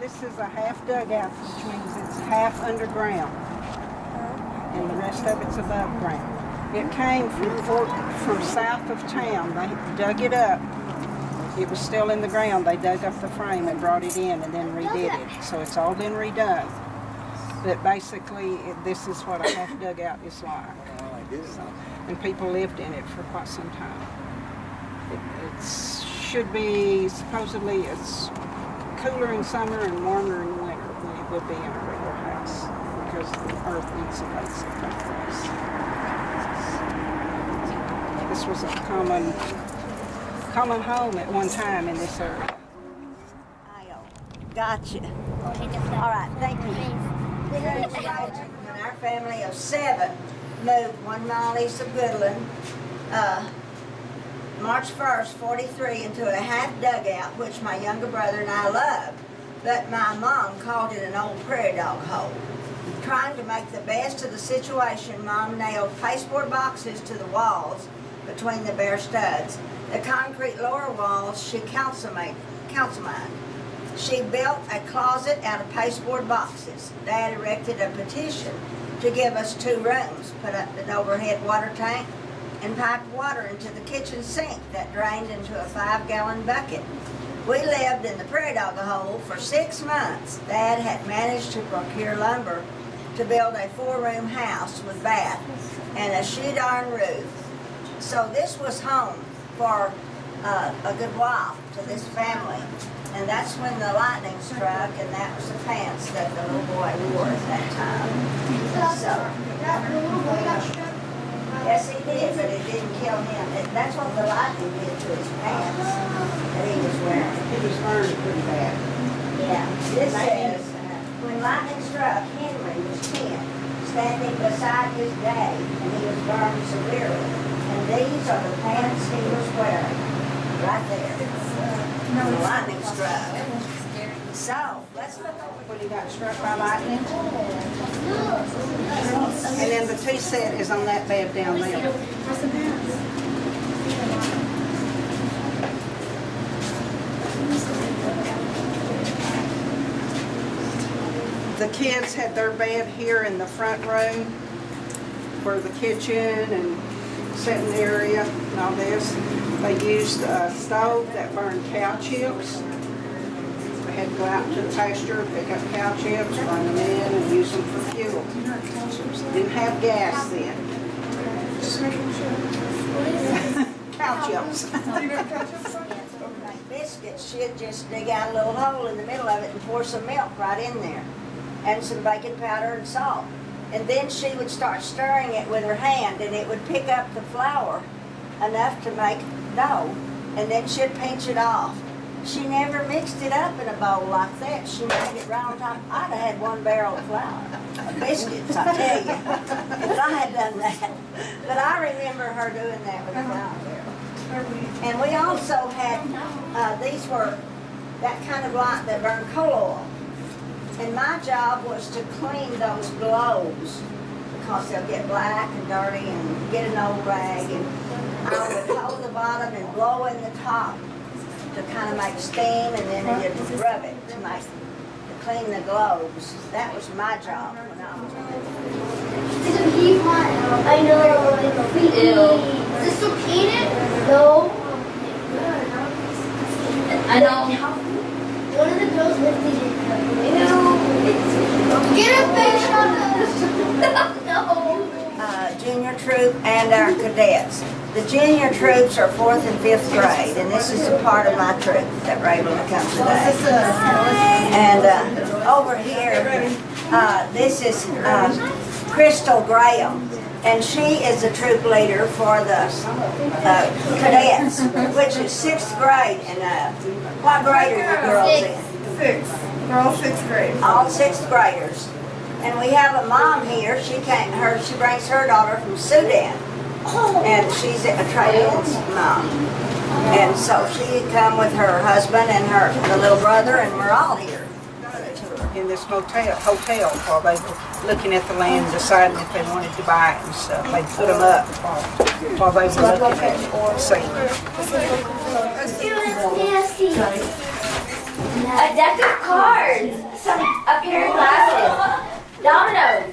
This is a half dugout, which means it's half underground, and the rest of it's above ground. It came from south of town. They dug it up. It was still in the ground. They dug up the frame and brought it in and then redid it. So it's all been redone. But basically, this is what a half dugout is like. So, and people lived in it for quite some time. It should be, supposedly, it's cooler in summer and warmer in winter than it would be in a regular house because the earth insulates it like this. This was a common home at one time in this area. Gotcha. All right, thank you. When our family of 7 moved 1 mile east of Goodland, March 1st, 43, into a half dugout, which my younger brother and I loved, but my mom called it an old prairie dog hole. Trying to make the best of the situation, Mom nailed pasteboard boxes to the walls between the bare studs. The concrete lower walls she calcimined. She built a closet out of pasteboard boxes. Dad erected a petition to give us 2 rooms, put up an overhead water tank, and piped water into the kitchen sink that drained into a 5-gallon bucket. We lived in the prairie dog hole for 6 months. Dad had managed to procure lumber to build a 4-room house with bath and a sheet iron roof. So this was home for a good while to this family. And that's when the lightning struck, and that was the pants that the little boy wore at that time. So, yes, he did, but it didn't kill him. That's what the lightning did to his pants that he was wearing. It was burned pretty bad. Yeah, this says, when lightning struck, Henry was 10, standing beside his daddy, and he was burned severely. And these are the pants he was wearing, right there. The lightning struck. So, let's look over When he got struck by lightning. And then the tea set is on that bed down there. The kids had their bed here in the front room where the kitchen and sitting area and all this. They used a stove that burned cow chips. They had to go out to the pasture, pick up cow chips, burn them in, and use them for fuel. Didn't have gas then. Cow chips. biscuits. She'd just dig out a little hole in the middle of it and pour some milk right in there, and some baking powder and salt. And then she would start stirring it with her hand, and it would pick up the flour enough to make dough, and then she'd pinch it off. She never mixed it up in a bowl like that. She made it right on top. I'd have had 1 barrel of flour, of biscuits, I tell you, if I had done that. But I remember her doing that with flour. And we also had, these were that kind of light that burned coal oil. And my job was to clean those globes because they'll get black and dirty and get an old rag. And I would hold the bottom and blow in the top to kind of make steam, and then you'd rub it to clean the globes. That was my job when I was little. I know. Is this still painted? No. I know. One of the girls lifted it. Get a fish on this. No. Junior troop and our cadets. The junior troops are 4th and 5th grade, and this is a part of my troop that were able to come today. And over here, this is Crystal Graham, and she is the troop leader for the cadets, which is 6th grade. And what grade are your girls in? 6th. We're all 6th grade. All 6th graders. And we have a mom here. She brings her daughter from Sudan. And she's a trade-in mom. And so she come with her husband and her little brother, and we're all here. In this hotel while they were looking at the land, deciding if they wanted to buy it and stuff. They put them up while they were looking at it. See. A deck of cards. A pair of glasses. Dominoes.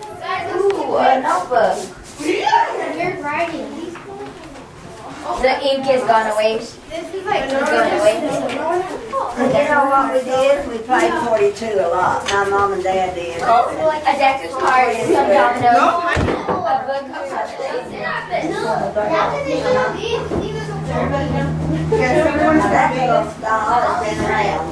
Ooh, a notebook. You're writing. The ink is gone away. This is like It's going away. You know what we did? We played 42 a lot. My mom and dad did. A deck of cards, some dominoes, a book of Sundays. That little doll has been around.